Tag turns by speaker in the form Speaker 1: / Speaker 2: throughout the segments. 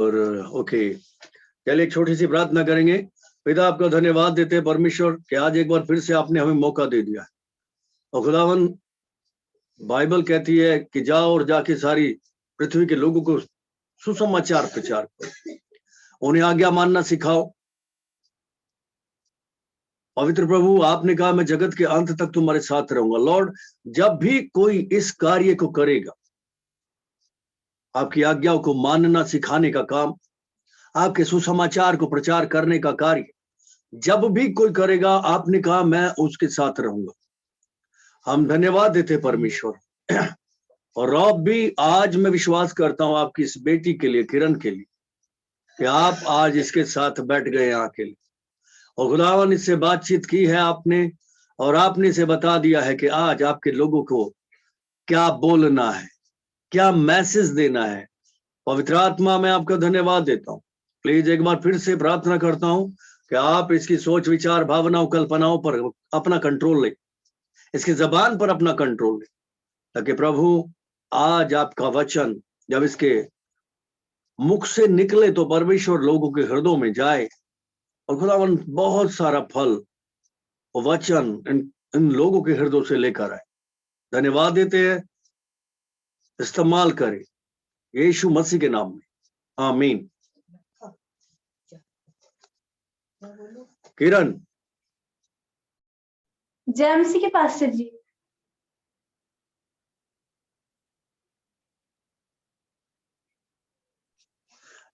Speaker 1: और ओके, चलिए एक छोटी सी प्रार्थना करेंगे। पिता, आपका धन्यवाद देते हैं परमेश्वर कि आज एक बार फिर से आपने हमें मौका दे दिया। और खुदावन, बाइबल कहती है कि जाओ और जाके सारी पृथ्वी के लोगों को सुसमाचार प्रचार करो, उन्हें आज्ञा मानना सिखाओ। पवित्र प्रभु, आपने कहा मैं जगत के अंत तक तुम्हारे साथ रहूंगा। लॉर्ड, जब भी कोई इस कार्य को करेगा, आपकी आज्ञाओं को मानना सिखाने का काम, आपके सुसमाचार को प्रचार करने का कार्य जब भी कोई करेगा, आपने कहा मैं उसके साथ रहूंगा। हम धन्यवाद देते परमेश्वर। और रब भी, आज मैं विश्वास करता हूं आपकी इस बेटी के लिए, किरण के लिए, कि आप आज इसके साथ बैठ गए यहाँ के लिए। और खुदावन, इससे बातचीत की है आपने, और आपने इसे बता दिया है कि आज आपके लोगों को क्या बोलना है, क्या मैसेज देना है। पवित्र आत्मा, मैं आपका धन्यवाद देता हूँ। प्लीज एक बार फिर से प्रार्थना करता हूँ कि आप इसकी सोच, विचार, भावनाओं, कल्पनाओं पर अपना कंट्रोल ले, इसकी जबान पर अपना कंट्रोल ले, ताकि प्रभु आज आपका वचन जब इसके मुख से निकले तो परमेश्वर लोगों के हृदयों में जाए, और खुदावन बहुत सारा फल वचन इन लोगों के हृदयों से लेकर आए। धन्यवाद देते हैं, इस्तेमाल करें यीशु मसीह के नाम में, आमीन। किरण।
Speaker 2: जय मसीह के पास्टर जी।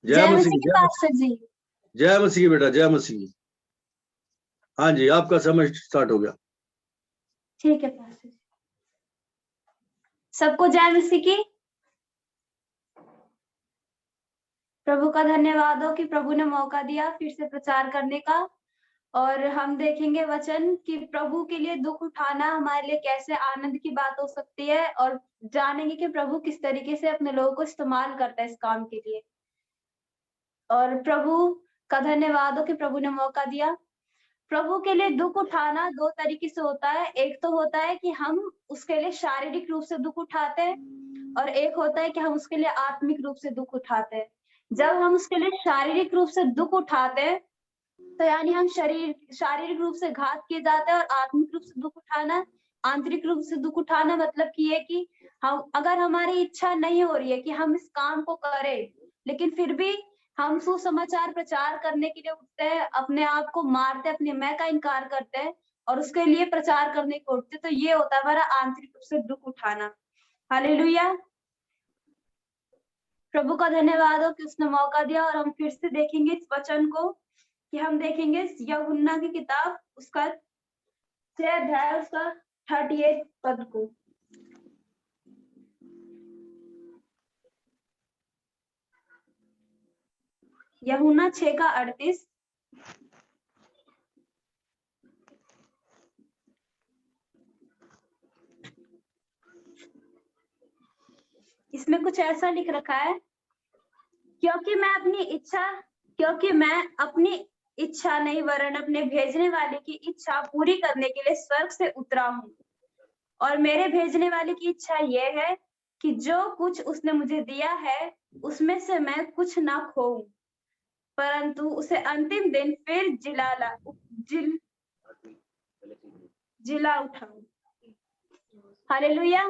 Speaker 1: जय मसीह
Speaker 2: के पास्टर जी।
Speaker 1: जय मसीह बेटा, जय मसीह। हाँ जी, आपका समय स्टार्ट हो गया।
Speaker 2: ठीक है पास्टर जी। सबको जय मसीह की। प्रभु का धन्यवाद हो कि प्रभु ने मौका दिया फिर से प्रचार करने का। और हम देखेंगे वचन कि प्रभु के लिए दुख उठाना हमारे लिए कैसे आनंद की बात हो सकती है, और जानेंगे कि प्रभु किस तरीके से अपने लोगों को इस्तेमाल करता है इस काम के लिए। और प्रभु का धन्यवाद हो कि प्रभु ने मौका दिया। प्रभु के लिए दुख उठाना दो तरीके से होता है। एक तो होता है कि हम उसके लिए शारीरिक रूप से दुख उठाते हैं, और एक होता है कि हम उसके लिए आत्मिक रूप से दुख उठाते हैं। जब हम उसके लिए शारीरिक रूप से दुख उठाते हैं तो यानी हम शारीरिक रूप से घात किए जाते हैं। और आत्मिक रूप से दुख उठाना, आंतरिक रूप से दुख उठाना मतलब कि ये कि हम, अगर हमारी इच्छा नहीं हो रही है कि हम इस काम को करें, लेकिन फिर भी हम सुसमाचार प्रचार करने के लिए उठते हैं, अपने आप को मारते, अपने मैं का इनकार करते हैं और उसके लिए प्रचार करने को उठते, तो ये होता है हमारा आंतरिक रूप से दुख उठाना। हालेलुया। प्रभु का धन्यवाद हो कि उसने मौका दिया। और हम फिर से देखेंगे इस वचन को, कि हम देखेंगे यूहन्ना की किताब उसका 6 अध्याय उसका 38 पद को। यूहन्ना 6 का 38। इसमें कुछ ऐसा लिख रखा है, क्योंकि मैं अपनी इच्छा नहीं वरन अपने भेजने वाले की इच्छा पूरी करने के लिए स्वर्ग से उतरा हूँ। और मेरे भेजने वाले की इच्छा यह है कि जो कुछ उसने मुझे दिया है उसमें से मैं कुछ ना खोऊं, परंतु उसे अंतिम दिन फिर जिला उठाऊं। हालेलुया।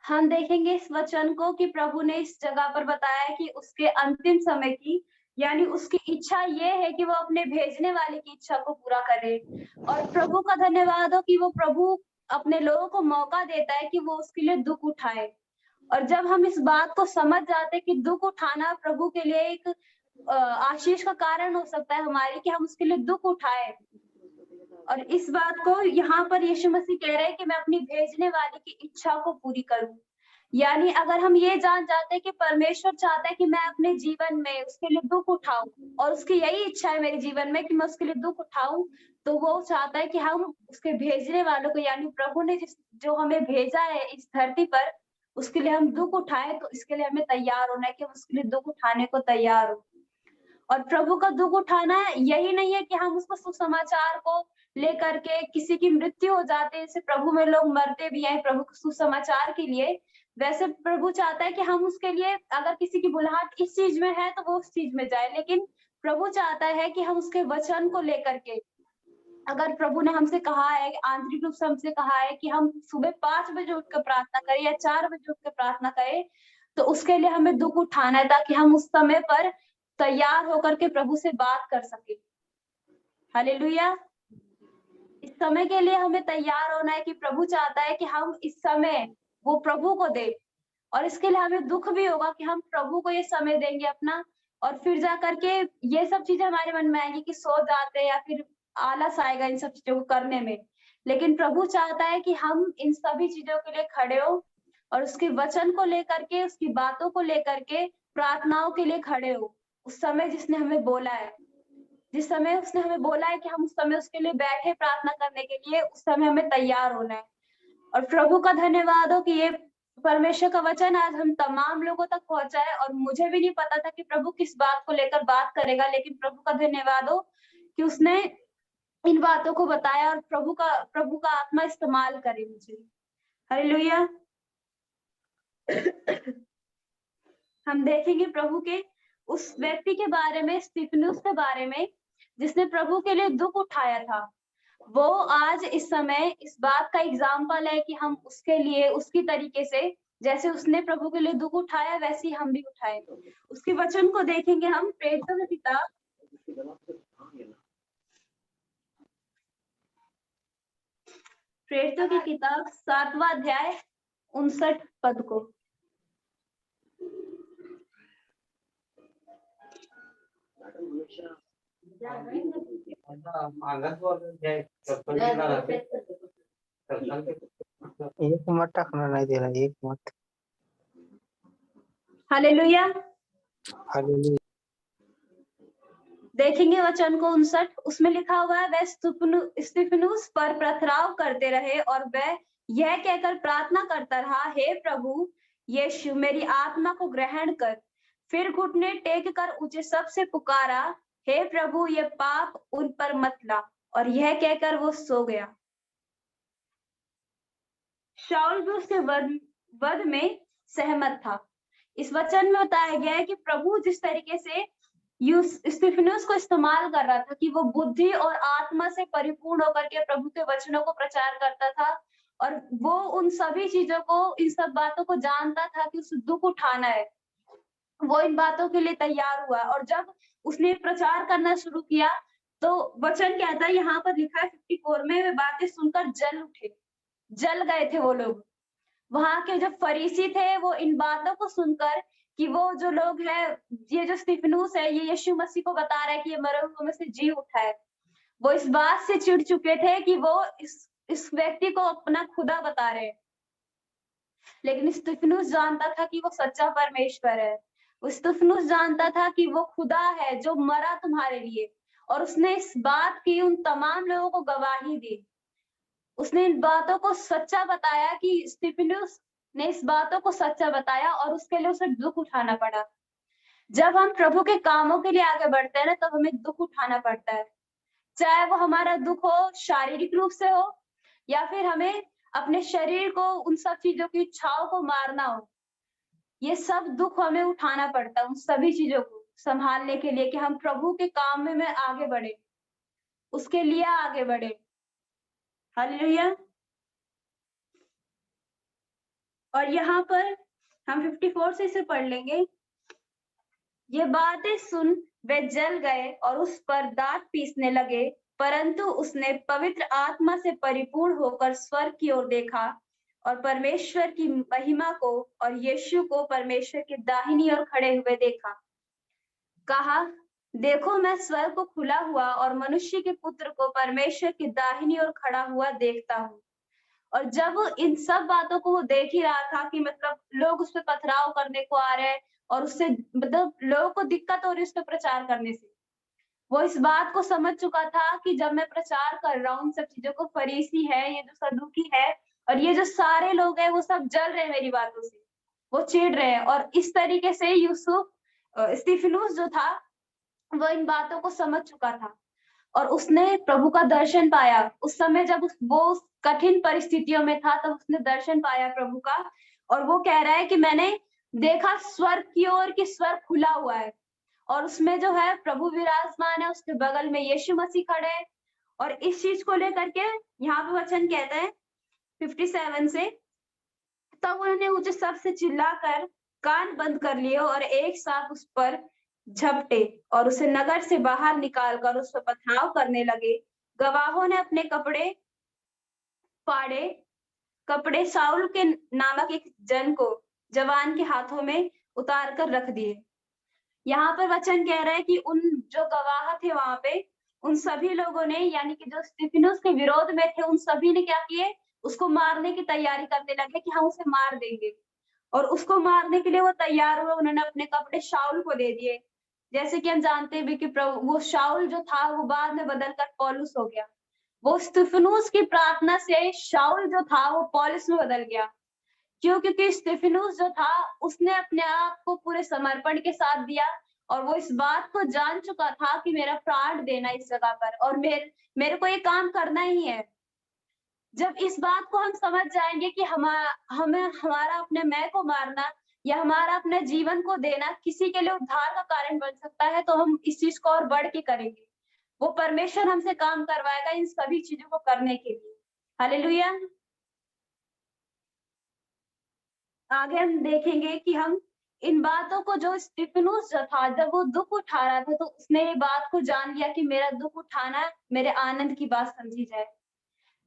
Speaker 2: हम देखेंगे इस वचन को कि प्रभु ने इस जगह पर बताया कि उसके अंतिम समय की, यानी उसकी इच्छा ये है कि वो अपने भेजने वाले की इच्छा को पूरा करे। और प्रभु का धन्यवाद हो कि वो प्रभु अपने लोगों को मौका देता है कि वो उसके लिए दुख उठाए। और जब हम इस बात को समझ जाते कि दुख उठाना प्रभु के लिए एक आशीष का कारण हो सकता है हमारी, कि हम उसके लिए दुख उठाए। और इस बात को यहाँ पर यीशु मसीह कह रहे हैं कि मैं अपनी भेजने वाले की इच्छा को पूरी करूं। यानी अगर हम ये जान जाते हैं कि परमेश्वर चाहता है कि मैं अपने जीवन में उसके लिए दुख उठाऊं, और उसकी यही इच्छा है मेरे जीवन में कि मैं उसके लिए दुख उठाऊं, तो वो चाहता है कि हम उसके भेजने वालों को, यानी प्रभु ने जो हमें भेजा है इस धरती पर, उसके लिए हम दुख उठाए। तो इसके लिए हमें तैयार होना है कि हम उसके लिए दुख उठाने को तैयार हो। और प्रभु का दुख उठाना यही नहीं है कि हम उसको सुसमाचार को लेकर के किसी की मृत्यु हो जाते है, जैसे प्रभु में लोग मरते भी हैं प्रभु के सुसमाचार के लिए, वैसे प्रभु चाहता है कि हम उसके लिए, अगर किसी की बुलाहट इस चीज में है तो वो उस चीज में जाए, लेकिन प्रभु चाहता है कि हम उसके वचन को लेकर के, अगर प्रभु ने हमसे कहा है, आंतरिक रूप से हमसे कहा है कि हम सुबह 5 बजे उठ कर प्रार्थना करें या 4 बजे उठ कर प्रार्थना करें, तो उसके लिए हमें दुख उठाना है ताकि हम उस समय पर तैयार होकर के प्रभु से बात कर सके। हालेलुया। इस समय के लिए हमें तैयार होना है कि प्रभु चाहता है कि हम इस समय वो प्रभु को दे, और इसके लिए हमें दुख भी होगा कि हम प्रभु को ये समय देंगे अपना, और फिर जा करके ये सब चीजें हमारे मन में आएंगी कि सो जाते हैं या फिर आलस आएगा इन सब चीजों को करने में। लेकिन प्रभु चाहता है कि हम इन सभी चीजों के लिए खड़े हो और उसके वचन को लेकर के, उसकी बातों को लेकर के, प्रार्थनाओं के लिए खड़े हो। उस समय जिसने हमें बोला है, जिस समय उसने हमें बोला है कि हम उस समय उसके लिए बैठे प्रार्थना करने के लिए, उस समय हमें तैयार होना है। और प्रभु का धन्यवाद हो कि ये परमेश्वर का वचन आज हम तमाम लोगों तक पहुंचा है, और मुझे भी नहीं पता था कि प्रभु किस बात को लेकर बात करेगा, लेकिन प्रभु का धन्यवाद हो कि उसने इन बातों को बताया और प्रभु का आत्मा इस्तेमाल करे मुझे। हालेलुया। हम देखेंगे प्रभु के उस व्यक्ति के बारे में, स्तिफनुस के बारे में, जिसने प्रभु के लिए दुख उठाया था। वो आज इस समय इस बात का एग्जाम्पल है कि हम उसके लिए उसकी तरीके से, जैसे उसने प्रभु के लिए दुख उठाया वैसे ही हम भी उठाए। उसके वचन को देखेंगे हम प्रेरितों की किताब, प्रेरितों की किताब 7वां अध्याय 59 पद को।
Speaker 3: एक मत टाकना नाही दिला, एक मत।
Speaker 2: हालेलुया।
Speaker 3: हालेलुया।
Speaker 2: देखेंगे वचन को 59, उसमें लिखा हुआ है, वह स्तिफनुस पर पथराव करते रहे और वह यह कहकर प्रार्थना करता रहा, हे प्रभु यीशु मेरी आत्मा को ग्रहण कर। फिर घुटने टेक कर ऊंचे शब्द से पुकारा, हे प्रभु ये पाप उन पर मत ला, और यह कहकर वो सो गया। शाऊल भी उसके वध में सहमत था। इस वचन में बताया गया है कि प्रभु जिस तरीके से स्तिफनुस को इस्तेमाल कर रहा था कि वो बुद्धि और आत्मा से परिपूर्ण होकर के प्रभु के वचनों को प्रचार करता था, और वो उन सभी चीजों को, इन सब बातों को जानता था कि उसे दुख उठाना है, वो इन बातों के लिए तैयार हुआ। और जब उसने प्रचार करना शुरू किया तो वचन कहता है, यहाँ पर लिखा है 54 में, वे बातें सुनकर जल उठे, जल गए थे वो लोग। वहां के जो फरीसी थे वो इन बातों को सुनकर कि वो जो लोग है, ये जो स्तिफनुस है, ये यीशु मसीह को बता रहा है कि ये मरे हुए में से जी उठा है, वो इस बात से चिढ़ चुके थे कि वो इस व्यक्ति को अपना खुदा बता रहे हैं। लेकिन स्तिफनुस जानता था कि वो सच्चा परमेश्वर है। स्तिफनुस जानता था कि वो खुदा है जो मरा तुम्हारे लिए, और उसने इस बात की उन तमाम लोगों को गवाही दी। उसने इन बातों को सच्चा बताया कि स्तिफनुस ने इस बातों को सच्चा बताया, और उसके लिए उसे दुख उठाना पड़ा। जब हम प्रभु के कामों के लिए आगे बढ़ते हैं ना, तब हमें दुख उठाना पड़ता है, चाहे वो हमारा दुख हो शारीरिक रूप से हो, या फिर हमें अपने शरीर को, उन सब चीजों की इच्छाओं को मारना हो। ये सब दुख हमें उठाना पड़ता है, उन सभी चीजों को संभालने के लिए कि हम प्रभु के काम में आगे बढ़े, उसके लिए आगे बढ़े। हालेलुया। और यहाँ पर हम 54 से इसे पढ़ लेंगे। ये बातें सुन वे जल गए और उस पर दांत पीसने लगे, परंतु उसने पवित्र आत्मा से परिपूर्ण होकर स्वर्ग की ओर देखा और परमेश्वर की महिमा को और यीशु को परमेश्वर की दाहिनी ओर खड़े हुए देखा। कहा, देखो मैं स्वर्ग को खुला हुआ और मनुष्य के पुत्र को परमेश्वर की दाहिनी ओर खड़ा हुआ देखता हूँ। और जब इन सब बातों को वो देख ही रहा था कि मतलब लोग उस पर पथराव करने को आ रहे हैं, और उससे मतलब लोगों को दिक्कत हो रही है उस पर प्रचार करने से, वो इस बात को समझ चुका था कि जब मैं प्रचार कर रहा हूँ सब चीजों को, फरीसी है, ये जो सदूकी है और ये जो सारे लोग हैं, वो सब जल रहे हैं मेरी बातों से, वो चिढ़ रहे हैं। और इस तरीके से स्तिफनुस जो था वो इन बातों को समझ चुका था, और उसने प्रभु का दर्शन पाया। उस समय जब वो कठिन परिस्थितियों में था, तब उसने दर्शन पाया प्रभु का, और वो कह रहा है कि मैंने देखा स्वर्ग की ओर कि स्वर्ग खुला हुआ है और उसमें जो है प्रभु विराजमान है, उसके बगल में यीशु मसीह खड़े हैं। और इस चीज को लेकर के यहाँ पे वचन कहता है 57 से, तब उन्होंने ऊंचे शब्द से चिल्लाकर कान बंद कर लिए और एक साथ उस पर झपटे और उसे नगर से बाहर निकालकर उस पर पथराव करने लगे। गवाहों ने अपने कपड़े शाऊल के नामक एक जवान के हाथों में उतार कर रख दिए। यहाँ पर वचन कह रहा है कि उन जो गवाह थे वहां पे, उन सभी लोगों ने, यानी कि जो स्तिफनुस के विरोध में थे, उन सभी ने क्या किए, उसको मारने की तैयारी करने लगे कि हम उसे मार देंगे। और उसको मारने के लिए वो तैयार हुए, उन्होंने अपने कपड़े शाऊल को दे दिए। जैसे कि हम जानते भी कि वो शाऊल जो था वो बाद में बदलकर पौलुस हो गया। वो स्तिफनुस की प्रार्थना से शाऊल जो था वो पौलुस में बदल गया। क्यों? क्योंकि स्तिफनुस जो था उसने अपने आप को पूरे समर्पण के साथ दिया और वो इस बात को जान चुका था कि मेरा प्राण देना इस जगह पर और मेरे को ये काम करना ही है। जब इस बात को हम समझ जाएंगे कि हमारा अपने मैं को मारना या हमारा अपने जीवन को देना किसी के लिए उद्धार का कारण बन सकता है, तो हम इस चीज को और बढ़ के करेंगे। वो परमेश्वर हमसे काम करवाएगा इन सभी चीजों को करने के लिए। हालेलुया। आगे हम देखेंगे कि हम इन बातों को, जो स्तिफनुस जो था जब वो दुख उठा रहा था तो उसने ये बात को जान लिया कि मेरा दुख उठाना मेरे आनंद की बात समझी जाए।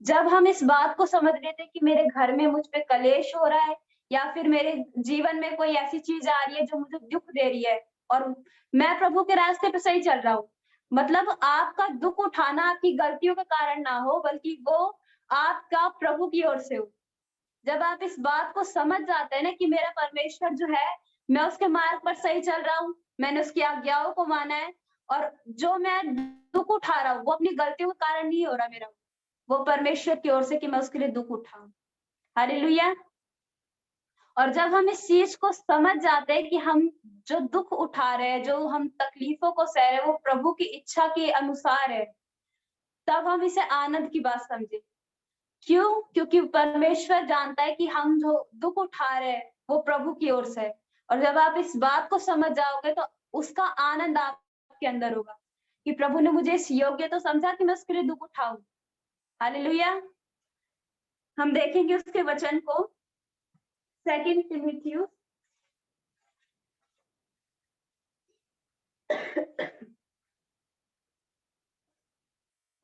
Speaker 2: जब हम इस बात को समझ लेते कि मेरे घर में मुझ पे कलेश हो रहा है या फिर मेरे जीवन में कोई ऐसी चीज आ रही है जो मुझे दुख दे रही है और मैं प्रभु के रास्ते पे सही चल रहा हूँ, मतलब आपका दुख उठाना आपकी गलतियों के कारण ना हो, बल्कि वो आपका प्रभु की ओर से हो। जब आप इस बात को समझ जाते हैं ना कि मेरा परमेश्वर जो है, मैं उसके मार्ग पर सही चल रहा हूँ, मैंने उसकी आज्ञाओं को माना है और जो मैं दुख उठा रहा हूँ वो अपनी गलतियों के कारण नहीं हो रहा मेरा, वो परमेश्वर की ओर से कि मैं उसके लिए दुख उठाऊं। हालेलुया। और जब हम इस चीज को समझ जाते हैं कि हम जो दुख उठा रहे हैं, जो हम तकलीफों को सह रहे हैं, वो प्रभु की इच्छा के अनुसार है, तब हम इसे आनंद की बात समझे। क्यों? क्योंकि परमेश्वर जानता है कि हम जो दुख उठा रहे हैं वो प्रभु की ओर से है। और जब आप इस बात को समझ जाओगे तो उसका आनंद आपके अंदर होगा कि प्रभु ने मुझे इस योग्य तो समझा कि मैं उसके लिए दुख उठाऊं। हालेलुया। हम देखेंगे उसके वचन को 2 तिमुथियुस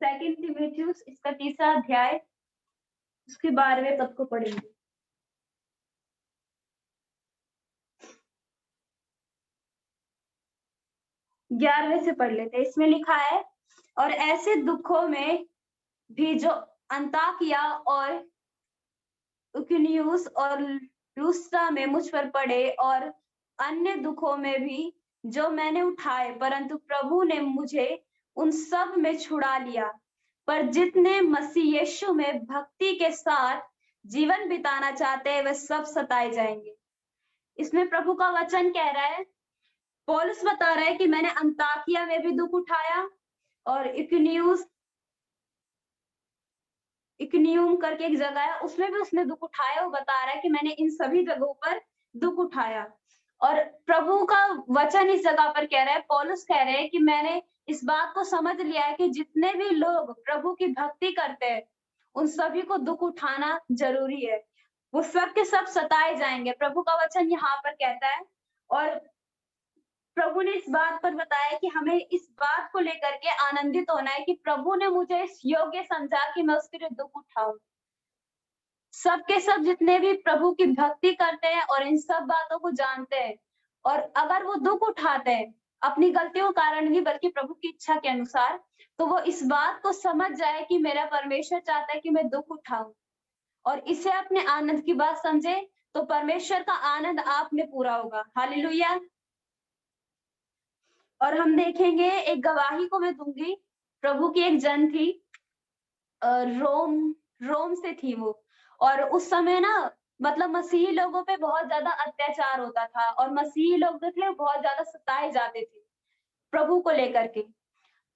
Speaker 2: 2 तिमुथियुस इसका 3रा अध्याय उसके 12वें पद को पढ़ेंगे। 11वें से पढ़ लेते हैं। इसमें लिखा है, और ऐसे दुखों में भी जो अंताकिया और इकुनियुस और लुस्त्रा में मुझ पर पड़े और अन्य दुखों में भी जो मैंने उठाए, परंतु प्रभु ने मुझे उन सब में छुड़ा लिया। पर जितने मसीह यीशु में भक्ति के साथ जीवन बिताना चाहते हैं वे सब सताए जाएंगे। इसमें प्रभु का वचन कह रहा है, पौलुस बता रहा है कि मैंने अंताकिया में भी दुख उठाया और इकुनियुम करके एक जगह है उसमें भी उसने दुख उठाया। वो बता रहा है कि मैंने इन सभी जगहों पर दुख उठाया। और प्रभु का वचन इस जगह पर कह रहा है, पौलुस कह रहे हैं कि मैंने इस बात को समझ लिया है कि जितने भी लोग प्रभु की भक्ति करते हैं उन सभी को दुख उठाना जरूरी है। वो सब के सब सताए जाएंगे, प्रभु का वचन यहाँ पर कहता है। और प्रभु ने इस बात पर बताया कि हमें इस बात को लेकर के आनंदित होना है कि प्रभु ने मुझे इस योग्य समझा कि मैं उसके लिए दुख उठाऊं। सबके सब जितने भी प्रभु की भक्ति करते हैं और इन सब बातों को जानते हैं और अगर वो दुख उठाते हैं अपनी गलतियों के कारण नहीं बल्कि प्रभु की इच्छा के अनुसार, तो वो इस बात को समझ जाए कि मेरा परमेश्वर चाहता है कि मैं दुख उठाऊं और इसे अपने आनंद की बात समझे, तो परमेश्वर का आनंद आप में पूरा होगा। हालेलुया। और हम देखेंगे, एक गवाही को मैं दूंगी। प्रभु की एक जन थी, रोम से थी वो, और उस समय ना मतलब मसीही लोगों पे बहुत ज्यादा अत्याचार होता था और मसीही लोग जो थे बहुत ज्यादा सताए जाते थे प्रभु को लेकर के।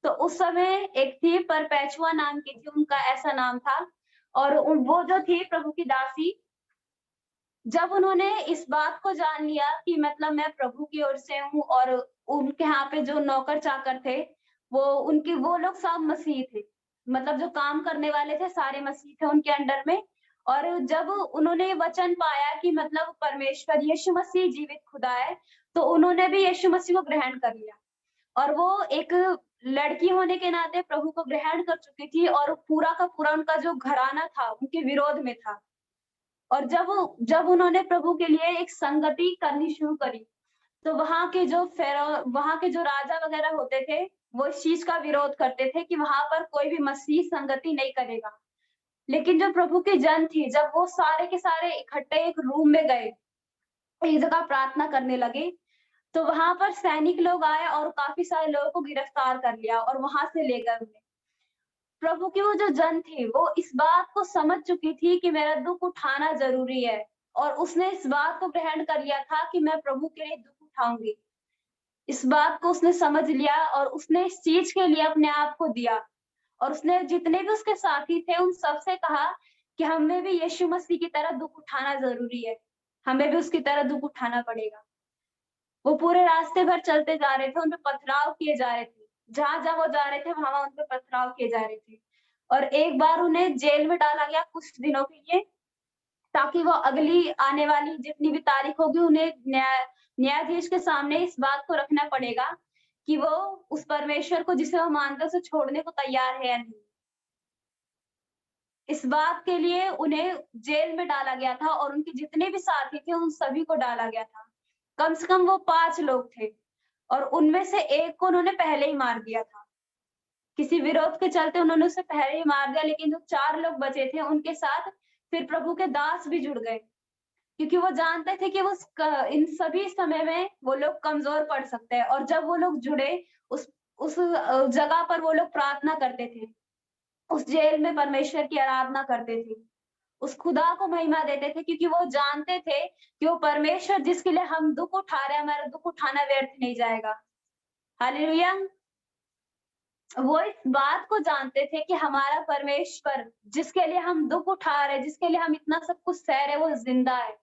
Speaker 2: तो उस समय एक थी परपेचुआ नाम की थी, उनका ऐसा नाम था। और वो जो थी प्रभु की दासी, जब उन्होंने इस बात को जान लिया कि मतलब मैं प्रभु की ओर से हूँ और उनके यहाँ पे जो नौकर चाकर थे वो लोग सब मसीह थे, मतलब जो काम करने वाले थे सारे मसीह थे उनके अंडर में। और जब उन्होंने वचन पाया कि मतलब परमेश्वर यीशु मसीह जीवित खुदा है, तो उन्होंने भी यीशु मसीह को ग्रहण कर लिया। और वो एक लड़की होने के नाते प्रभु को ग्रहण कर चुकी थी और पूरा का पूरा उनका जो घराना था उनके विरोध में था। और जब उन्होंने प्रभु के लिए एक संगति करनी शुरू करी, तो वहां के जो राजा वगैरह होते थे वो इस चीज का विरोध करते थे कि वहां पर कोई भी मसीह संगति नहीं करेगा। लेकिन जो प्रभु की जन थी, जब वो सारे के सारे इकट्ठे एक रूम में गए, एक जगह प्रार्थना करने लगे, तो वहां पर सैनिक लोग आए और काफी सारे लोगों को गिरफ्तार कर लिया और वहां से ले गए उन्हें। प्रभु की वो जो जन थी वो इस बात को समझ चुकी थी कि मेरा दुख उठाना जरूरी है, और उसने इस बात को ग्रहण कर लिया था कि मैं प्रभु के लिए दुख उठाऊंगी। इस बात को उसने समझ लिया और उसने इस चीज के लिए अपने आप को दिया। और उसने जितने भी उसके साथी थे उन सबसे कहा कि हमें भी यीशु मसीह की तरह दुख उठाना जरूरी है, हमें भी उसकी तरह दुख उठाना पड़ेगा। वो पूरे रास्ते भर चलते जा रहे थे, उन पे पथराव किए जा रहे थे, जहां जहां वो जा रहे थे वहां उन पे पथराव किए जा रहे थे। और एक बार उन्हें जेल में डाला गया कुछ दिनों के लिए, ताकि वो अगली आने वाली जितनी भी तारीख होगी उन्हें न्यायाधीश के सामने इस बात को रखना पड़ेगा कि वो उस परमेश्वर को जिसे वो मानते उसे छोड़ने को तैयार है या नहीं। इस बात के लिए उन्हें जेल में डाला गया था और उनके जितने भी साथी थे उन सभी को डाला गया था। कम से कम वो 5 लोग थे और उनमें से एक को उन्होंने पहले ही मार दिया था। किसी विरोध के चलते उन्होंने उसे पहले ही मार दिया, लेकिन जो 4 लोग बचे थे उनके साथ फिर प्रभु के दास भी जुड़ गए, क्योंकि वो जानते थे कि इन सभी समय में वो लोग कमजोर पड़ सकते हैं। और जब वो लोग जुड़े उस जगह पर वो लोग प्रार्थना करते थे, उस जेल में परमेश्वर की आराधना करते थे, उस खुदा को महिमा देते थे, क्योंकि वो जानते थे कि वो परमेश्वर जिसके लिए हम दुख उठा रहे हैं, हमारा दुख उठाना व्यर्थ नहीं जाएगा। हालेलुया। वो इस बात को जानते थे कि हमारा परमेश्वर जिसके लिए हम दुख उठा रहे हैं, जिसके लिए हम इतना सब कुछ सह रहे हैं, वो जिंदा है।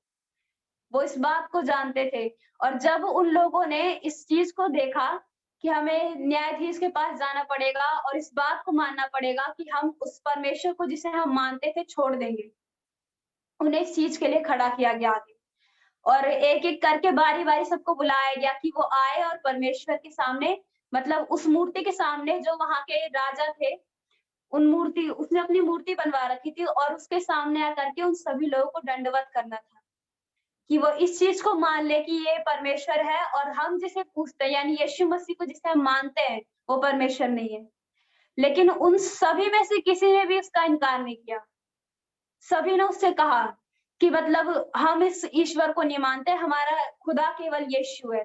Speaker 2: वो इस बात को जानते थे। और जब उन लोगों ने इस चीज को देखा कि हमें न्यायाधीश के पास जाना पड़ेगा और इस बात को मानना पड़ेगा कि हम उस परमेश्वर को जिसे हम मानते थे छोड़ देंगे, उन्हें इस चीज के लिए खड़ा किया गया आगे। और एक एक करके बारी बारी सबको बुलाया गया कि वो आए और परमेश्वर के सामने, मतलब उस मूर्ति के सामने जो वहां के राजा थे, उसने अपनी मूर्ति बनवा रखी थी और उसके सामने आकर के उन सभी लोगों को दंडवत करना था कि वो इस चीज को मान ले कि ये परमेश्वर है और हम जिसे पूछते हैं यानी यीशु मसीह को जिसे हम मानते हैं वो परमेश्वर नहीं है। लेकिन उन सभी में से किसी ने भी उसका इनकार नहीं किया। सभी ने उससे कहा कि मतलब हम इस ईश्वर को नहीं मानते, हमारा खुदा केवल यीशु है।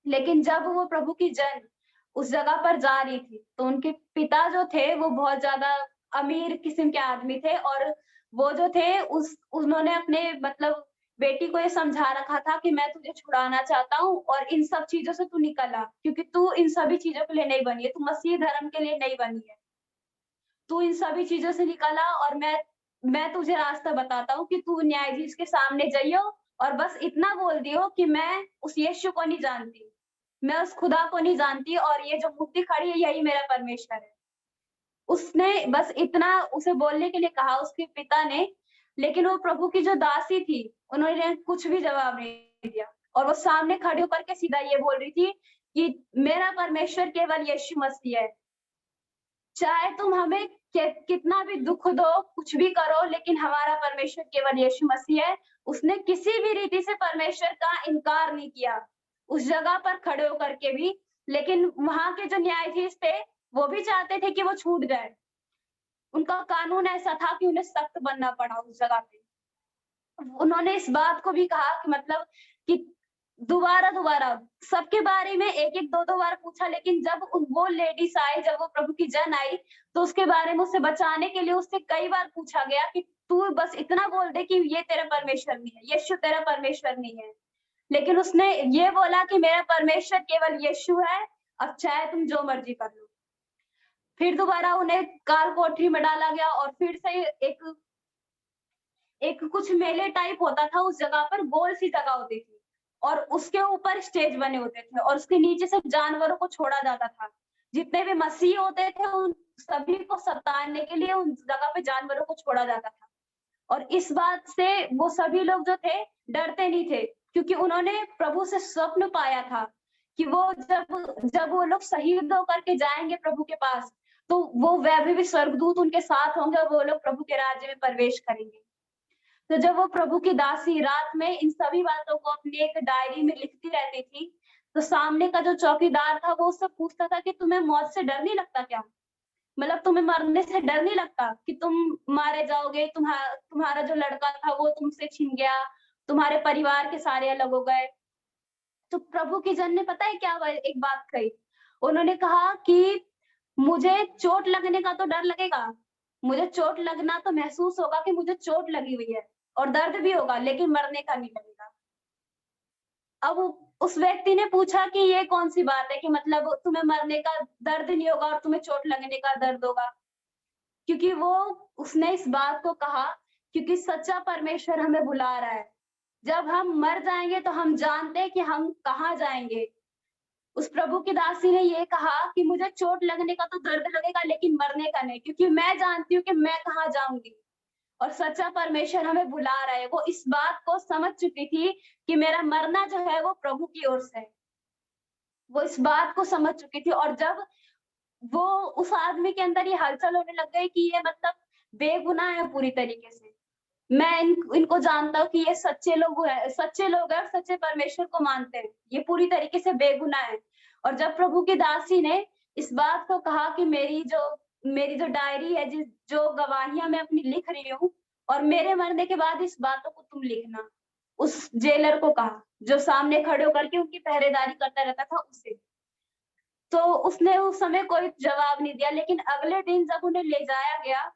Speaker 2: लेकिन जब वो प्रभु की जन उस जगह पर जा रही थी, तो उनके पिता जो थे वो बहुत ज्यादा अमीर किस्म के आदमी थे और वो जो थे उन्होंने अपने मतलब बेटी को ये समझा रखा था कि मैं तुझे छुड़ाना चाहता हूँ और इन सब चीजों से तू निकल आ, क्योंकि तू इन सभी चीजों के लिए नहीं बनी है, तू मसीह धर्म के लिए नहीं बनी है, तू इन सभी चीजों से निकल आ और मैं तुझे रास्ता बताता हूँ कि तू न्यायाधीश के सामने जाइयो और बस इतना बोल दियो कि मैं उस यीशु को नहीं जानती, मैं उस खुदा को नहीं जानती और ये जो मूर्ति खड़ी है यही मेरा परमेश्वर है। उसने बस इतना उसे बोलने के लिए कहा उसके पिता ने, लेकिन वो प्रभु की जो दासी थी उन्होंने कुछ भी जवाब नहीं दिया और वो सामने खड़े होकर के सीधा ये बोल रही थी कि मेरा परमेश्वर केवल यीशु मसीह है, चाहे तुम हमें कितना भी दुख दो, कुछ भी करो, लेकिन हमारा परमेश्वर केवल यीशु मसीह है। उसने किसी भी रीति से परमेश्वर का इनकार नहीं किया उस जगह पर खड़े होकर के भी। लेकिन वहां के जो न्यायाधीश थे वो भी चाहते थे कि वो छूट जाए, उनका कानून ऐसा था कि उन्हें सख्त बनना पड़ा उस जगह पे। उन्होंने इस बात को भी कहा कि मतलब कि दोबारा सबके बारे में एक एक दो बार पूछा, लेकिन जब वो लेडीज आई, जब वो प्रभु की जन आई, तो उसके बारे में उसे बचाने के लिए उससे कई बार पूछा गया कि तू बस इतना बोल दे कि ये तेरा परमेश्वर नहीं है, यीशु तेरा परमेश्वर नहीं है। लेकिन उसने ये बोला कि मेरा परमेश्वर केवल यीशु है, अब चाहे तुम जो मर्जी कर लो। फिर दोबारा उन्हें काल कोठरी में डाला गया और फिर से एक कुछ मेले टाइप होता था उस जगह पर, गोल सी जगह होती थी और उसके ऊपर स्टेज बने होते थे और उसके नीचे से जानवरों को छोड़ा जाता था। जितने भी मसीह होते थे उन सभी को सताने के लिए उन जगह पे जानवरों को छोड़ा जाता था। और इस बात से वो सभी लोग जो थे डरते नहीं थे, क्योंकि उन्होंने प्रभु से स्वप्न पाया था कि वो जब वो लोग शहीद होकर के जाएंगे प्रभु के पास, तो वो वैभवी स्वर्गदूत उनके साथ होंगे और वो लोग प्रभु के राज्य में प्रवेश करेंगे। तो जब वो प्रभु की दासी रात में इन सभी बातों को अपनी एक डायरी में लिखती रहती थी, तो सामने का जो चौकीदार था वो उससे पूछता था कि तुम्हें मौत से डर नहीं लगता क्या? मतलब तुम्हें मरने से डर नहीं लगता कि तुम मारे जाओगे, तुम्हारा जो लड़का था वो तुमसे छिन गया, तुम्हारे परिवार के सारे अलग हो गए। तो प्रभु की जन ने पता है क्या एक बात कही, उन्होंने कहा कि मुझे चोट लगने का तो डर लगेगा, मुझे चोट लगना तो महसूस होगा कि मुझे चोट लगी हुई है और दर्द भी होगा, लेकिन मरने का नहीं लगेगा। अब उस व्यक्ति ने पूछा कि ये कौन सी बात है कि मतलब तुम्हें मरने का दर्द नहीं होगा और तुम्हें चोट लगने का दर्द होगा? क्योंकि उसने इस बात को कहा क्योंकि सच्चा परमेश्वर हमें बुला रहा है। जब हम मर जाएंगे तो हम जानते हैं कि हम कहाँ जाएंगे। उस प्रभु की दासी ने ये कहा कि मुझे चोट लगने का तो दर्द लगेगा लेकिन मरने का नहीं, क्योंकि मैं जानती हूँ कि मैं कहाँ जाऊंगी और सच्चा परमेश्वर हमें बुला रहा है। वो इस बात को समझ चुकी थी कि मेरा मरना जो है वो प्रभु की ओर से है। वो इस बात को समझ चुकी थी और जब वो उस आदमी के अंदर ये हलचल होने लग गई कि ये मतलब बेगुनाह है पूरी तरीके से। मैं इनको जानता हूँ कि ये सच्चे लोग हैं और सच्चे परमेश्वर को मानते हैं। ये पूरी तरीके से बेगुनाह है। और जब प्रभु की दासी ने इस बात को कहा कि मेरी जो डायरी है, जो गवाहियां मैं अपनी लिख रही हूँ और मेरे मरने के बाद इस बातों को तुम लिखना, उस जेलर को कहा जो सामने खड़े होकर के उनकी पहरेदारी करता रहता था उसे। तो उसने उस समय कोई जवाब नहीं दिया, लेकिन अगले दिन जब उन्हें ले जाया गया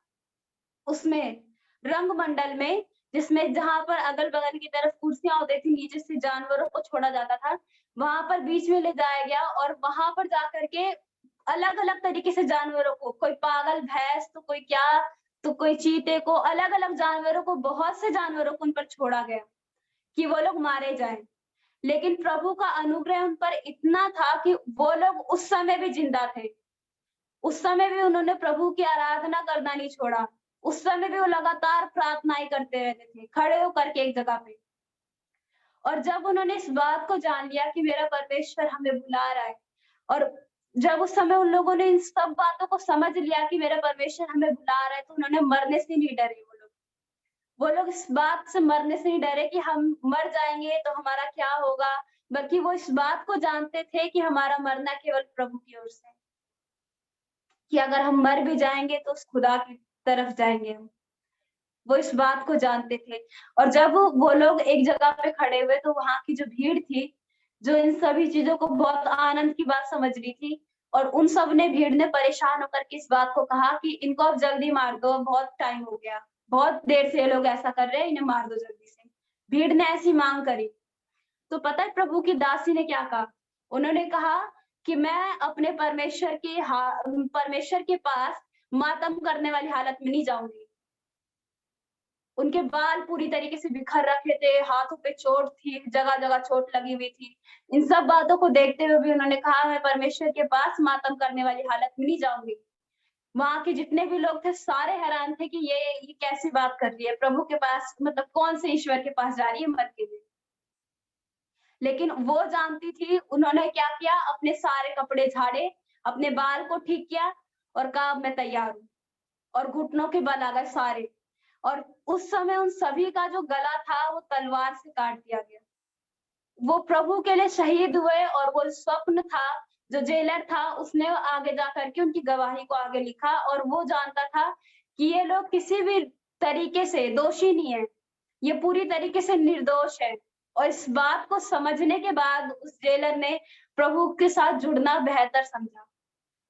Speaker 2: उसमें रंगमंडल में, जिसमें जहां पर अगल बगल की तरफ कुर्सियां होती थी, नीचे से जानवरों को छोड़ा जाता था, वहां पर बीच में ले जाया गया और वहां पर जाकर के अलग अलग तरीके से जानवरों को, कोई पागल भैंस तो कोई क्या, तो कोई चीते को, अलग अलग जानवरों को, बहुत से जानवरों को उन पर छोड़ा गया कि वो लोग मारे जाएं। लेकिन प्रभु का अनुग्रह उन पर इतना था कि वो लोग उस समय भी जिंदा थे। उस समय भी उन्होंने प्रभु की आराधना करना नहीं छोड़ा। उस समय भी वो लगातार प्रार्थनाएं करते रहते थे, खड़े होकर के एक जगह पे। और जब उन्होंने इस बात को जान लिया कि मेरा परमेश्वर हमें बुला रहा है, और जब उस समय उन लोगों ने इन सब बातों को समझ लिया कि मेरा परमेश्वर हमें बुला रहा है, तो उन्होंने मरने से नहीं डरे। वो लोग इस बात से मरने से नहीं डरे कि हम मर जाएंगे तो हमारा क्या होगा, बल्कि वो इस बात को जानते थे कि हमारा मरना केवल प्रभु की ओर से, कि अगर हम मर भी जाएंगे तो उस खुदा की तरफ जाएंगे हम। वो इस बात को जानते थे। और जब वो लोग एक जगह पे खड़े हुए तो वहां की जो भीड़ थी, जो इन सभी चीजों को बहुत आनंद की बात समझ रही थी, और उन सब ने, भीड़ ने परेशान होकर के इस बात को कहा कि इनको अब जल्दी मार दो, बहुत टाइम हो गया, बहुत देर से ये लोग ऐसा कर रहे हैं, इन्हें मार दो जल्दी से। भीड़ ने ऐसी मांग करी। तो पता है प्रभु की दासी ने क्या कहा? उन्होंने कहा कि मैं अपने परमेश्वर के पास मातम करने वाली हालत में नहीं जाऊंगी। उनके बाल पूरी तरीके से बिखर रखे थे, हाथों पे चोट थी, जगह जगह चोट लगी हुई थी। इन सब बातों को देखते हुए भी उन्होंने कहा मैं परमेश्वर के पास मातम करने वाली हालत में नहीं जाऊंगी। वहां के जितने भी लोग थे सारे हैरान थे कि ये कैसी बात कर रही है, प्रभु के पास, मतलब कौन से ईश्वर के पास जा रही है मर के लिए। लेकिन वो जानती थी। उन्होंने क्या किया, अपने सारे कपड़े झाड़े, अपने बाल को ठीक किया और कहा मैं तैयार हूँ, और घुटनों के बल आ गए सारे। और उस समय उन सभी का जो गला था वो तलवार से काट दिया गया। वो प्रभु के लिए शहीद हुए। और वो स्वप्न था, जो जेलर था उसने आगे जा करके उनकी गवाही को आगे लिखा, और वो जानता था कि ये लोग किसी भी तरीके से दोषी नहीं है, ये पूरी तरीके से निर्दोष है। और इस बात को समझने के बाद उस जेलर ने प्रभु के साथ जुड़ना बेहतर समझा।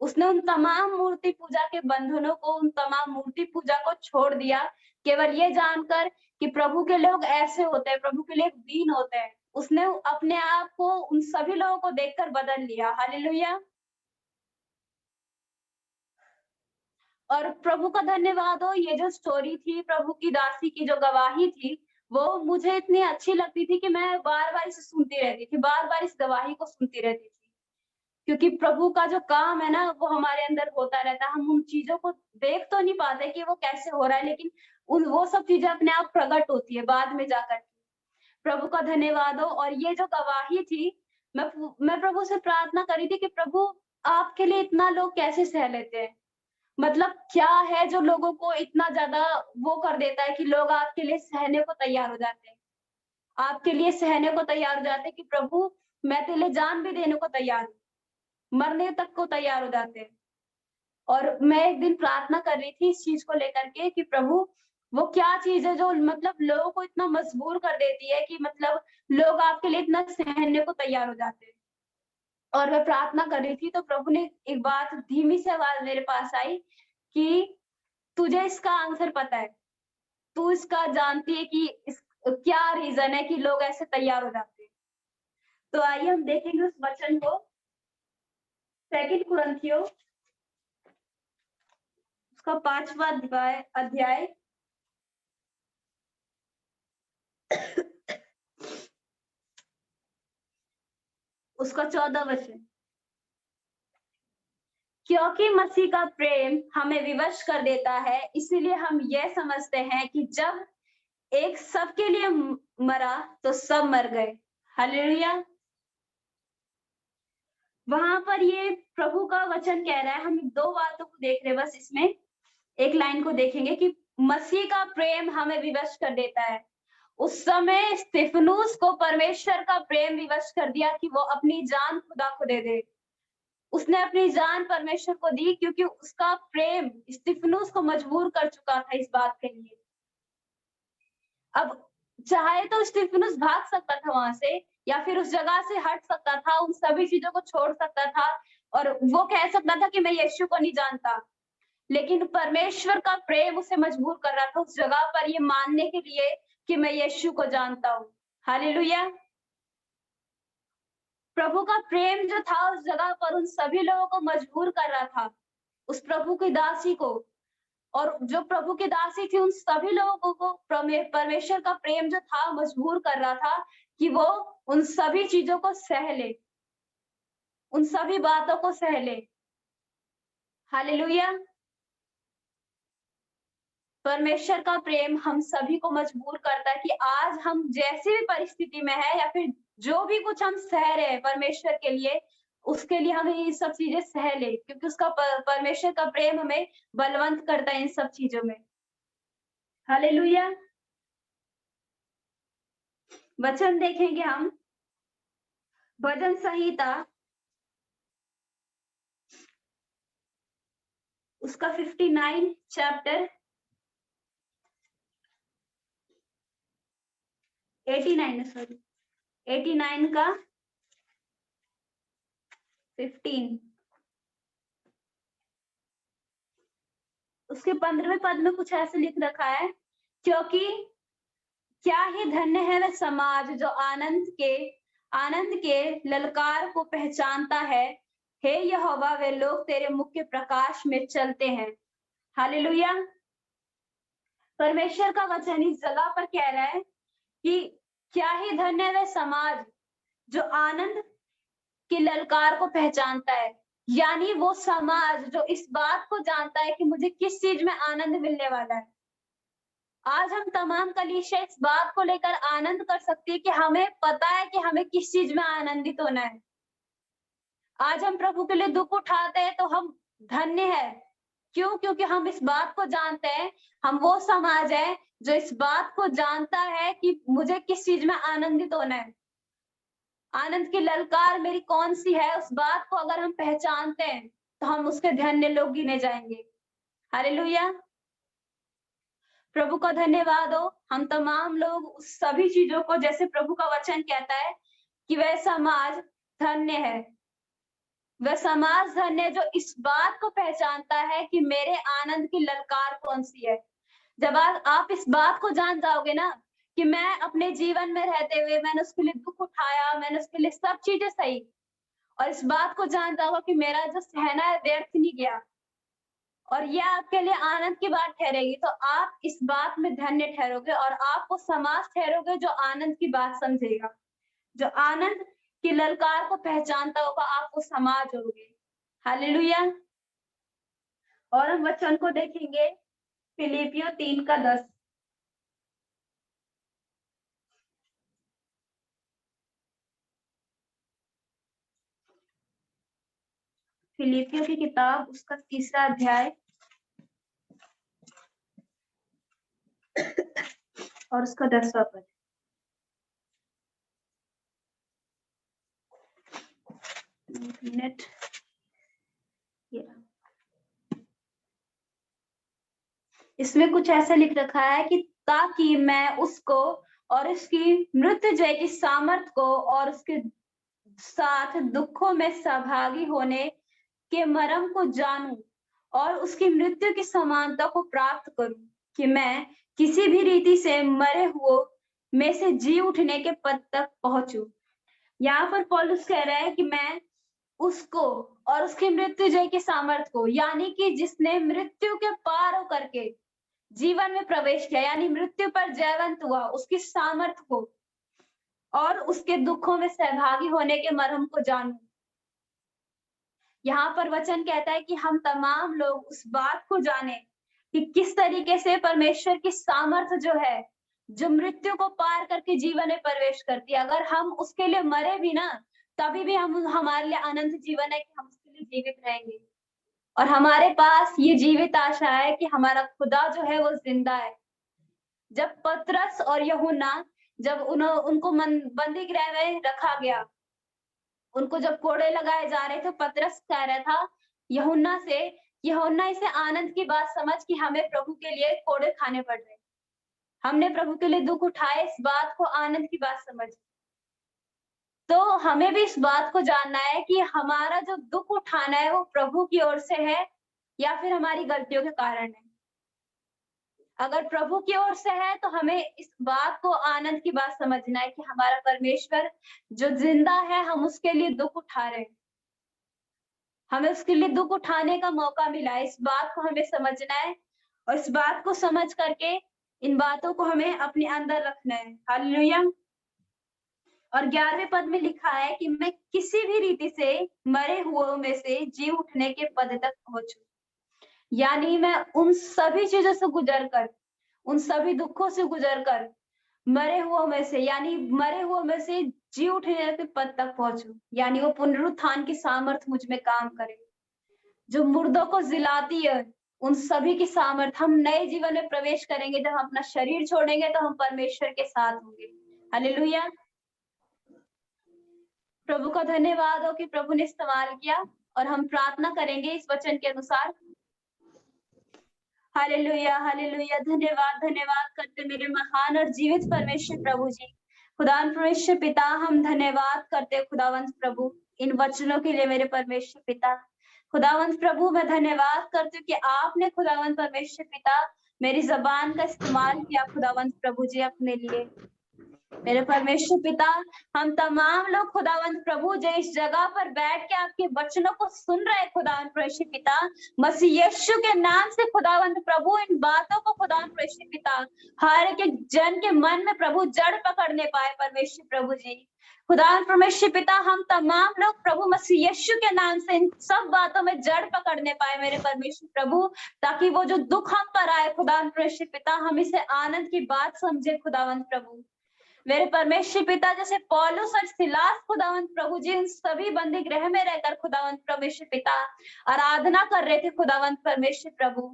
Speaker 2: उसने उन तमाम मूर्ति पूजा के बंधनों को, उन तमाम मूर्ति पूजा को छोड़ दिया, केवल ये जानकर कि प्रभु के लोग ऐसे होते हैं, प्रभु के लिए दीन होते हैं। उसने अपने आप को उन सभी लोगों को देखकर बदल लिया। हालेलुया। और प्रभु का धन्यवाद हो, ये जो स्टोरी थी प्रभु की दासी की जो गवाही थी वो मुझे इतनी अच्छी लगती थी कि मैं बार बार इसे सुनती रहती थी, बार बार इस गवाही को सुनती रहती थी। क्योंकि प्रभु का जो काम है ना वो हमारे अंदर होता रहता है। हम उन चीजों को देख तो नहीं पाते कि वो कैसे हो रहा है, लेकिन वो सब चीजें अपने आप प्रकट होती है बाद में जाकर। प्रभु का धन्यवाद हो। और ये जो गवाही थी, मैं प्रभु से प्रार्थना करी थी कि प्रभु आपके लिए इतना लोग कैसे सह लेते हैं। मतलब क्या है जो लोगों को इतना ज्यादा वो कर देता है कि लोग आपके लिए सहने को तैयार हो जाते हैं, आपके लिए सहने को तैयार हो जाते हैं कि प्रभु मैं तेरे लिए जान भी देने को तैयार हूँ, मरने तक को तैयार हो जाते हैं। और मैं एक दिन प्रार्थना कर रही थी इस चीज को लेकर के कि प्रभु वो क्या चीज है जो मतलब लोगों को इतना मजबूर कर देती है कि मतलब लोग आपके लिए इतना सहने को तैयार हो जाते हैं। और मैं प्रार्थना कर रही थी तो प्रभु ने एक बात धीमी सी आवाज मेरे पास आई कि तुझे इसका आंसर पता है, तू इसका जानती है कि क्या रीजन है कि लोग ऐसे तैयार हो जाते हैं। तो आइए हम देखेंगे उस वचन को, 2 कुरिन्थियों उसका 5वां अध्याय उसका 14 वचन। क्योंकि मसीह का प्रेम हमें विवश कर देता है, इसीलिए हम यह समझते हैं कि जब एक सबके लिए मरा तो सब मर गए। हालेलुया। वहां पर ये प्रभु का वचन कह रहा है, हम 2 बातों को देख रहे हैं बस इसमें, एक लाइन को देखेंगे कि मसीह का प्रेम हमें विवश कर देता है। उस समय स्तिफनुस को परमेश्वर का प्रेम विवश कर दिया कि वो अपनी जान खुदा को दे दे। उसने अपनी जान परमेश्वर को दी क्योंकि उसका प्रेम स्तिफनुस को मजबूर कर चुका था इस बात के लिए। अब चाहे तो स्तिफनुस भाग सकता था वहां से या फिर उस जगह से हट सकता था, उन सभी चीजों को छोड़ सकता था और वो कह सकता था कि मैं यीशु को नहीं जानता। लेकिन परमेश्वर का प्रेम उसे मजबूर कर रहा था उस जगह पर ये मानने के लिए कि मैं यीशु को जानता हूँ। हालेलुया। प्रभु का प्रेम जो था उस जगह पर उन सभी लोगों को मजबूर कर रहा था, उस प्रभु की दासी को। और जो प्रभु की दासी थी उन सभी लोगों को परमेश्वर का प्रेम जो था मजबूर कर रहा था कि वो उन सभी चीजों को सह ले, उन सभी बातों को सह ले। हालेलुया। परमेश्वर का प्रेम हम सभी को मजबूर करता है कि आज हम जैसी भी परिस्थिति में है या फिर जो भी कुछ हम सह रहे हैं परमेश्वर के लिए, उसके लिए हमें ये सब चीजें सह ले, क्योंकि उसका परमेश्वर का प्रेम हमें बलवंत करता है इन सब चीजों में। हालेलुया। वचन देखेंगे हम भजन संहिता उसका 59 चैप्टर 89 का 15 उसके 15वें पद में कुछ ऐसे लिख रखा है, क्योंकि क्या ही धन्य है वह समाज जो आनंद के ललकार को पहचानता है। हे यहोवा वे लोग तेरे मुख के प्रकाश में चलते हैं। हालेलुया। परमेश्वर का वचन इस जगह पर कह रहा है कि क्या ही धन्य है वह समाज जो आनंद की ललकार को पहचानता है, यानी वो समाज जो इस बात को जानता है कि मुझे किस चीज में आनंद मिलने वाला है। आज हम तमाम कलीसिया इस बात को लेकर आनंद कर सकती है कि हमें पता है कि हमें किस चीज में आनंदित होना है। आज हम प्रभु के लिए दुख उठाते हैं तो हम धन्य है। क्यों? क्योंकि हम इस बात को जानते हैं, हम वो समाज है जो इस बात को जानता है कि मुझे किस चीज में आनंदित होना है। आनंद की ललकार मेरी कौन सी है, उस बात को अगर हम पहचानते हैं तो हम उसके धन्य लोग गिने जाएंगे। हालेलुया। प्रभु का धन्यवाद हो। हम तमाम लोग उस सभी चीजों को, जैसे प्रभु का वचन कहता है कि वह समाज धन्य है, वह समाज धन्य जो इस बात को पहचानता है कि मेरे आनंद की ललकार कौन सी है। जब आप इस बात को जान जाओगे ना कि मैं अपने जीवन में रहते हुए मैंने उसके लिए दुख उठाया, मैंने उसके लिए सब चीजें सही, और इस बात को जान जाओगे कि मेरा जो सहना है व्यर्थ नहीं गया, और यह आपके लिए आनंद की बात ठहरेगी, तो आप इस बात में धन्य ठहरोगे और आपको समाज ठहरोगे जो आनंद की बात समझेगा, जो आनंद की ललकार को पहचानता होगा, आपको समाज होगे। हालेलुया। और हम वचन को देखेंगे फिलिपियों 3:10। फिलिपियों की किताब उसका 3रा अध्याय और उसका 10वां पद। मिनट, इसमें कुछ ऐसा लिख रखा है कि ताकि मैं उसको और उसकी मृत्युंजय की सामर्थ को और उसके साथ दुखों में सहभागी होने के मर्म को जानूं और उसकी मृत्यु की समानता को प्राप्त करूं, कि मैं किसी भी रीति से मरे हुए में से जी उठने के पद तक पहुंचूं। यहाँ पर पौलुस कह रहा है कि मैं उसको और उसकी मृत्युंजय की सामर्थ को, यानी कि जिसने मृत्यु के पार होकर के जीवन में प्रवेश किया, यानी मृत्यु पर जयवंत हुआ, उसकी सामर्थ को और उसके दुखों में सहभागी होने के मर्म को जानूं। यहाँ पर वचन कहता है कि हम तमाम लोग उस बात को जाने कि किस तरीके से परमेश्वर की सामर्थ जो है, जो मृत्यु को पार करके जीवन में प्रवेश करती है, अगर हम उसके लिए मरे भी ना, तभी भी हम, हमारे लिए अनंत जीवन है कि हम उसके लिए जीवित रहेंगे। और हमारे पास ये जीवित आशा है कि हमारा खुदा जो है वो जिंदा है। जब पतरस और यूहन्ना, जब उनको बंदी गृह में रखा गया, उनको जब कोड़े लगाए जा रहे थे, पतरस कह रहा था यूहन्ना से, यूहन्ना इसे आनंद की बात समझ कि हमें प्रभु के लिए कोड़े खाने पड़ रहे, हमने प्रभु के लिए दुख उठाए, इस बात को आनंद की बात समझ। तो हमें भी इस बात को जानना है कि हमारा जो दुख उठाना है वो प्रभु की ओर से है या फिर हमारी गलतियों के कारण है। अगर प्रभु की ओर से है तो हमें इस बात को आनंद की बात समझना है कि हमारा परमेश्वर जो जिंदा है, हम उसके लिए दुख उठा रहे हैं, हमें उसके लिए दुख उठाने का मौका मिला है। इस बात को हमें समझना है और इस बात को समझ करके इन बातों को हमें अपने अंदर रखना है। हालेलुया। और 11वें पद में लिखा है कि मैं किसी भी रीति से मरे हुओं में से जी उठने के पद तक पहुंचूं, यानी मैं उन सभी चीजों से गुजर कर, उन सभी दुखों से गुजर कर मरे हुओं में से, यानी मरे हुओं में से जी उठने के पद तक पहुंचूं, यानी वो पुनरुत्थान की सामर्थ मुझ में काम करे, जो मुर्दों को जिलाती है, उन सभी की सामर्थ। हम नए जीवन में प्रवेश करेंगे, जब हम अपना शरीर छोड़ेंगे तो हम परमेश्वर के साथ होंगे। हालेलुया। प्रभु का धन्यवाद हो कि प्रभु ने इस्तेमाल किया, और हम प्रार्थना करेंगे इस वचन के अनुसार। Hallelujah, hallelujah. धन्यवाद, धन्यवाद करते मेरे महान और जीवित परमेश्वर प्रभु जी। खुदावन परमेश्वर पिता, हम धन्यवाद करते खुदावंत प्रभु इन वचनों के लिए मेरे परमेश्वर पिता। खुदावंत प्रभु, मैं धन्यवाद करती हूँ कि आपने खुदावंत परमेश्वर पिता मेरी जबान का इस्तेमाल किया खुदावंत प्रभु जी अपने लिए। मेरे परमेश्वर पिता, हम तमाम लोग खुदावंत प्रभु जो इस जगह पर बैठ के आपके वचनों को सुन रहे खुदावंत परमेश्वर पिता, मसीह यीशु के नाम से खुदावंत प्रभु इन बातों को खुदावंत परमेश्वर पिता हर एक जन के मन में प्रभु जड़ पकड़ने पाए परमेश्वर प्रभु जी। खुदावंत परमेश्वर पिता, हम तमाम लोग प्रभु मसीह यीशु के नाम से इन सब बातों में जड़ पकड़ने पाए मेरे परमेश्वर प्रभु, ताकि वो जो दुख हम पर आए खुदावंत परमेश्वर पिता, हम इसे आनंद की बात समझे खुदावंत प्रभु। मेरे परमेश्वर पिता, जैसे पौलुस और सिलास खुदावंत प्रभु जी उन सभी बंदी गृह में रहकर खुदावंत परमेश्वर पिता आराधना कर रहे थे खुदावंत परमेश्वर प्रभु,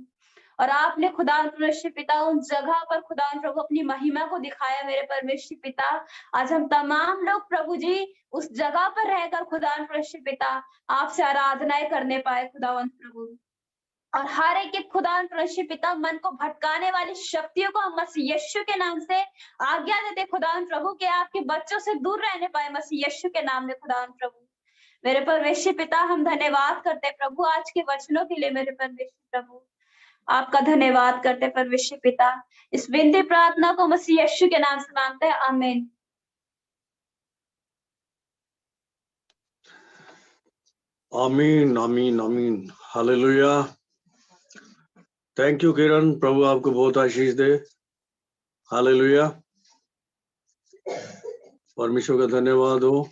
Speaker 2: और आपने खुदावंत परमेश्वर पिता उन जगह पर खुदावंत प्रभु अपनी महिमा को दिखाया मेरे परमेश्वर पिता। आज हम तमाम लोग प्रभु जी उस जगह पर रहकर खुदावंत परमेश्वर पिता आपसे आराधनाएं करने पाए खुदावंत प्रभु, और हर एक खुदावंत परमेश्वर पिता मन को भटकाने वाली शक्तियों को हम मसीह यीशु के नाम से आज्ञा देते खुदावंत प्रभु के आपके बच्चों से दूर रहने पाए मसीह यीशु के नाम में खुदावंत प्रभु। मेरे परमेश्वर पिता, हम धन्यवाद करते प्रभु आज के वचनों के लिए मेरे परमेश्वर प्रभु, आपका धन्यवाद करते परमेश्वर पिता। इस विनती प्रार्थना को मसीह यीशु के नाम से मांगते हैं, आमीन।
Speaker 1: आमीन, आमीन, आमीन। हालेलुया। थैंक यू किरण, प्रभु आपको बहुत आशीष दे। हालेलुया, परमेश्वर का धन्यवाद हो।